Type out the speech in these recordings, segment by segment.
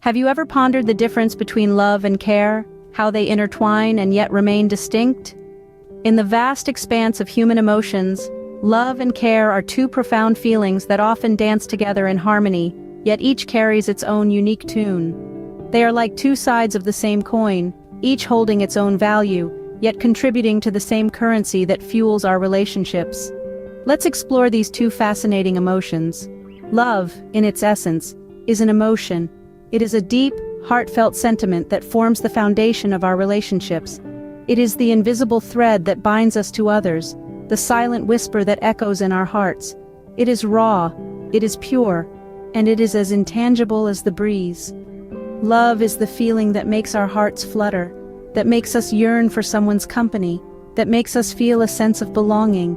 Have you ever pondered the difference between love and care, how they intertwine and yet remain distinct? In the vast expanse of human emotions, love and care are two profound feelings that often dance together in harmony, yet each carries its own unique tune. They are like two sides of the same coin, each holding its own value, yet contributing to the same currency that fuels our relationships. Let's explore these two fascinating emotions. Love, in its essence, is an emotion. It is a deep, heartfelt sentiment that forms the foundation of our relationships. It is the invisible thread that binds us to others, the silent whisper that echoes in our hearts. It is raw, it is pure, and it is as intangible as the breeze. Love is the feeling that makes our hearts flutter, that makes us yearn for someone's company, that makes us feel a sense of belonging.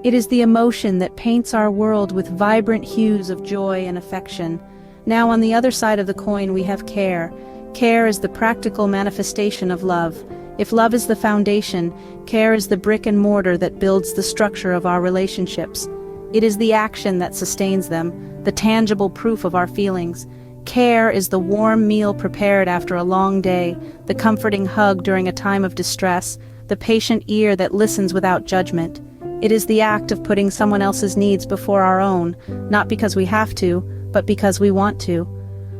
It is the emotion that paints our world with vibrant hues of joy and affection. Now, on the other side of the coin, we have care. Care is the practical manifestation of love. If love is the foundation, care is the brick and mortar that builds the structure of our relationships. It is the action that sustains them, the tangible proof of our feelings. Care is the warm meal prepared after a long day, the comforting hug during a time of distress, the patient ear that listens without judgment. It is the act of putting someone else's needs before our own, not because we have to, but because we want to.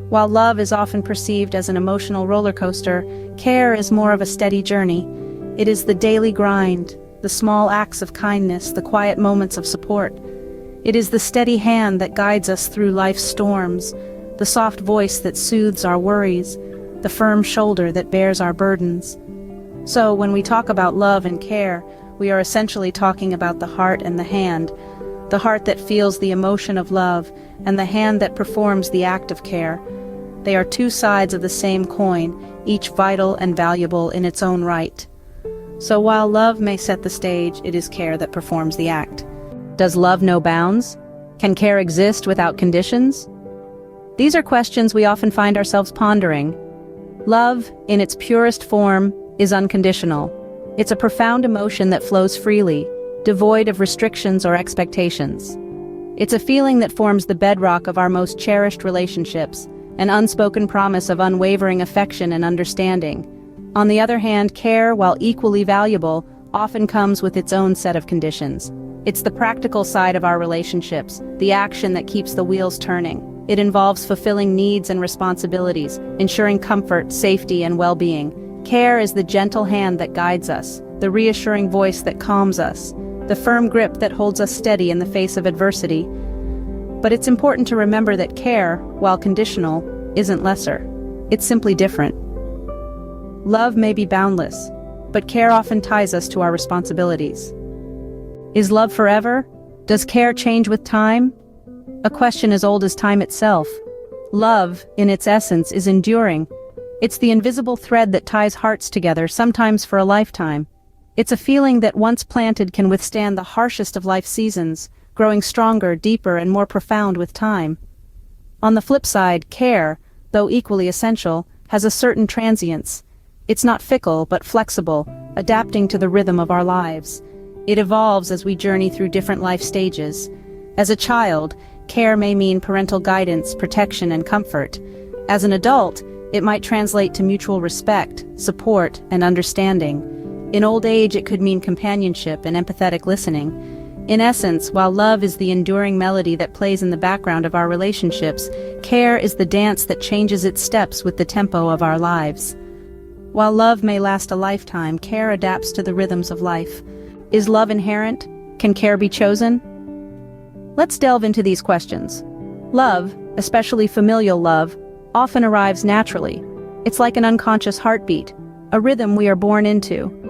While love is often perceived as an emotional roller coaster, care is more of a steady journey. It is the daily grind, the small acts of kindness, the quiet moments of support. It is the steady hand that guides us through life's storms, the soft voice that soothes our worries, the firm shoulder that bears our burdens. So, when we talk about love and care, we are essentially talking about the heart and the hand, the heart that feels the emotion of love, and the hand that performs the act of care. They are two sides of the same coin, each vital and valuable in its own right. So while love may set the stage, it is care that performs the act. Does love know bounds? Can care exist without conditions? These are questions we often find ourselves pondering. Love, in its purest form, is unconditional. It's a profound emotion that flows freely, devoid of restrictions or expectations. It's a feeling that forms the bedrock of our most cherished relationships, an unspoken promise of unwavering affection and understanding. On the other hand, care, while equally valuable, often comes with its own set of conditions. It's the practical side of our relationships, the action that keeps the wheels turning. It involves fulfilling needs and responsibilities, ensuring comfort, safety, and well-being. Care is the gentle hand that guides us, the reassuring voice that calms us, the firm grip that holds us steady in the face of adversity. But it's important to remember that care, while conditional, isn't lesser. It's simply different. Love may be boundless, but care often ties us to our responsibilities. Is love forever? Does care change with time? A question as old as time itself. Love, in its essence, is enduring. It's the invisible thread that ties hearts together, sometimes for a lifetime. It's a feeling that once planted can withstand the harshest of life seasons, growing stronger, deeper, and more profound with time. On the flip side, care, though equally essential, has a certain transience. It's not fickle, but flexible, adapting to the rhythm of our lives. It evolves as we journey through different life stages. As a child, care may mean parental guidance, protection, and comfort. As an adult, it might translate to mutual respect, support, and understanding. In old age, it could mean companionship and empathetic listening. In essence, while love is the enduring melody that plays in the background of our relationships, care is the dance that changes its steps with the tempo of our lives. While love may last a lifetime, care adapts to the rhythms of life. Is love inherent? Can care be chosen? Let's delve into these questions. Love, especially familial love, often arrives naturally. It's like an unconscious heartbeat, a rhythm we are born into.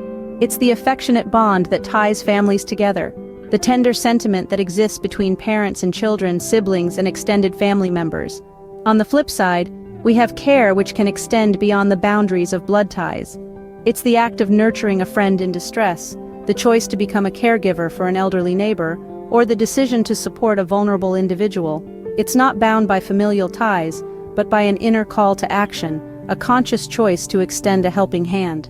It's the affectionate bond that ties families together, the tender sentiment that exists between parents and children, siblings, and extended family members. On the flip side, we have care, which can extend beyond the boundaries of blood ties. It's the act of nurturing a friend in distress, the choice to become a caregiver for an elderly neighbor, or the decision to support a vulnerable individual. It's not bound by familial ties, but by an inner call to action, a conscious choice to extend a helping hand.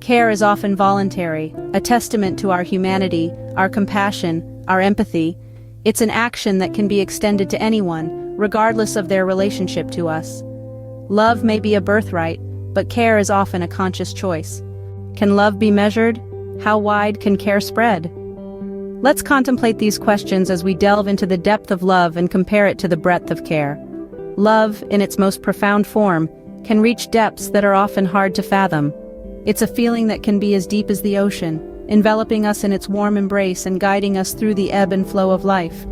Care is often voluntary, a testament to our humanity, our compassion, our empathy. It's an action that can be extended to anyone, regardless of their relationship to us. Love may be a birthright, but care is often a conscious choice. Can love be measured? How wide can care spread? Let's contemplate these questions as we delve into the depth of love and compare it to the breadth of care. Love, in its most profound form, can reach depths that are often hard to fathom. It's a feeling that can be as deep as the ocean, enveloping us in its warm embrace and guiding us through the ebb and flow of life.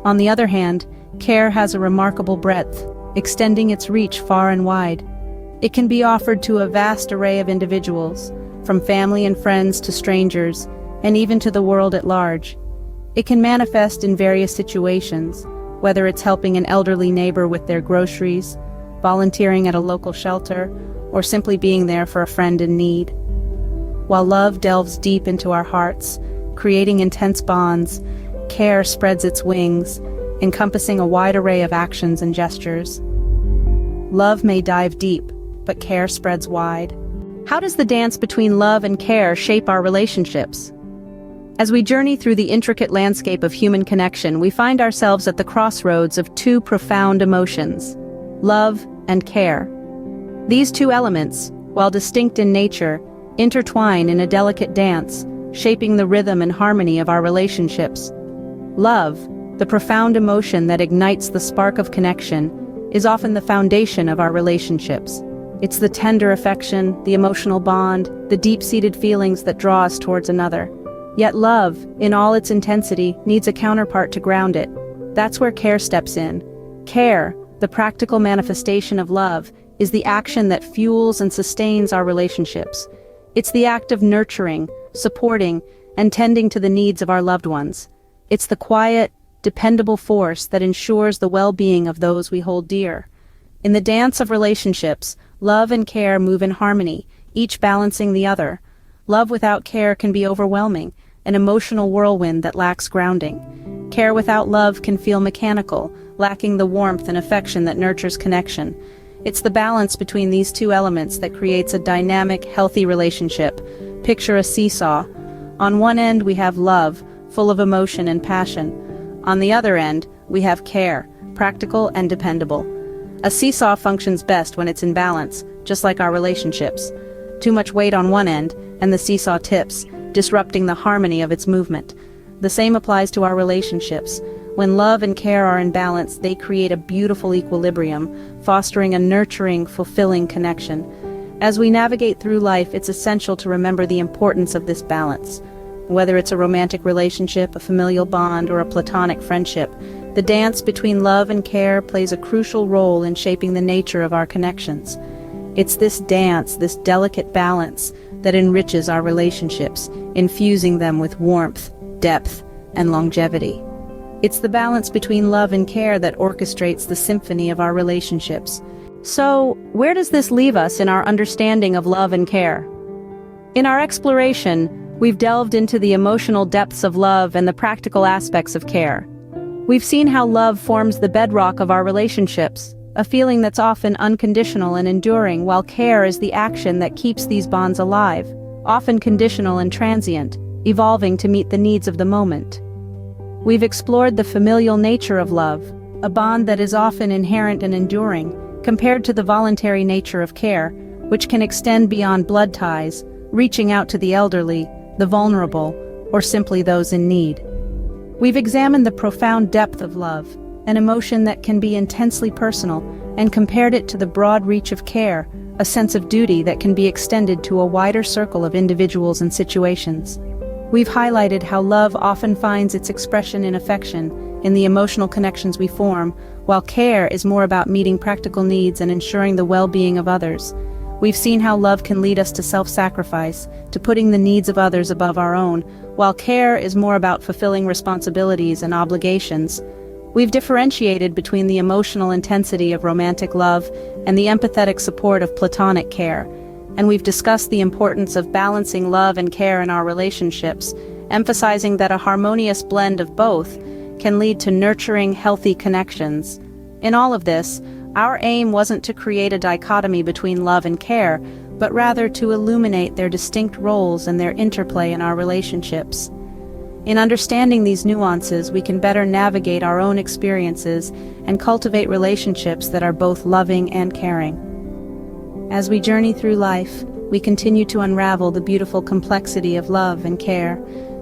On the other hand, care has a remarkable breadth, extending its reach far and wide. It can be offered to a vast array of individuals, from family and friends to strangers, and even to the world at large. It can manifest in various situations, whether it's helping an elderly neighbor with their groceries, volunteering at a local shelter, or simply being there for a friend in need. While love delves deep into our hearts, creating intense bonds, care spreads its wings, encompassing a wide array of actions and gestures. Love may dive deep, but care spreads wide. How does the dance between love and care shape our relationships? As we journey through the intricate landscape of human connection, we find ourselves at the crossroads of two profound emotions: love and care. These two elements, while distinct in nature, intertwine in a delicate dance, shaping the rhythm and harmony of our relationships. Love, the profound emotion that ignites the spark of connection, is often the foundation of our relationships. It's the tender affection, the emotional bond, the deep-seated feelings that draw us towards another. Yet love, in all its intensity, needs a counterpart to ground it. That's where care steps in. Care, the practical manifestation of love, is the action that fuels and sustains our relationships. It's the act of nurturing, supporting, and tending to the needs of our loved ones. It's the quiet, dependable force that ensures the well-being of those we hold dear. In the dance of relationships, love and care move in harmony, each balancing the other. Love without care can be overwhelming, an emotional whirlwind that lacks grounding. Care without love can feel mechanical, lacking the warmth and affection that nurtures connection. It's the balance between these two elements that creates a dynamic, healthy relationship. Picture a seesaw. On one end we have love, full of emotion and passion. On the other end, we have care, practical and dependable. A seesaw functions best when it's in balance, just like our relationships. Too much weight on one end, and the seesaw tips, disrupting the harmony of its movement. The same applies to our relationships. When love and care are in balance, they create a beautiful equilibrium, fostering a nurturing, fulfilling connection. As we navigate through life, it's essential to remember the importance of this balance. Whether it's a romantic relationship, a familial bond, or a platonic friendship, the dance between love and care plays a crucial role in shaping the nature of our connections. It's this dance, this delicate balance, that enriches our relationships, infusing them with warmth, depth, and longevity. It's the balance between love and care that orchestrates the symphony of our relationships. So, where does this leave us in our understanding of love and care? In our exploration, we've delved into the emotional depths of love and the practical aspects of care. We've seen how love forms the bedrock of our relationships, a feeling that's often unconditional and enduring, while care is the action that keeps these bonds alive, often conditional and transient, evolving to meet the needs of the moment. We've explored the familial nature of love, a bond that is often inherent and enduring, compared to the voluntary nature of care, which can extend beyond blood ties, reaching out to the elderly, the vulnerable, or simply those in need. We've examined the profound depth of love, an emotion that can be intensely personal, and compared it to the broad reach of care, a sense of duty that can be extended to a wider circle of individuals and situations. We've highlighted how love often finds its expression in affection, in the emotional connections we form, while care is more about meeting practical needs and ensuring the well-being of others. We've seen how love can lead us to self-sacrifice, to putting the needs of others above our own, while care is more about fulfilling responsibilities and obligations. We've differentiated between the emotional intensity of romantic love and the empathetic support of platonic care, and we've discussed the importance of balancing love and care in our relationships, emphasizing that a harmonious blend of both can lead to nurturing, healthy connections. In all of this, our aim wasn't to create a dichotomy between love and care, but rather to illuminate their distinct roles and their interplay in our relationships. In understanding these nuances, we can better navigate our own experiences and cultivate relationships that are both loving and caring. As we journey through life, we continue to unravel the beautiful complexity of love and care,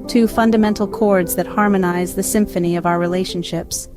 two fundamental chords that harmonize the symphony of our relationships.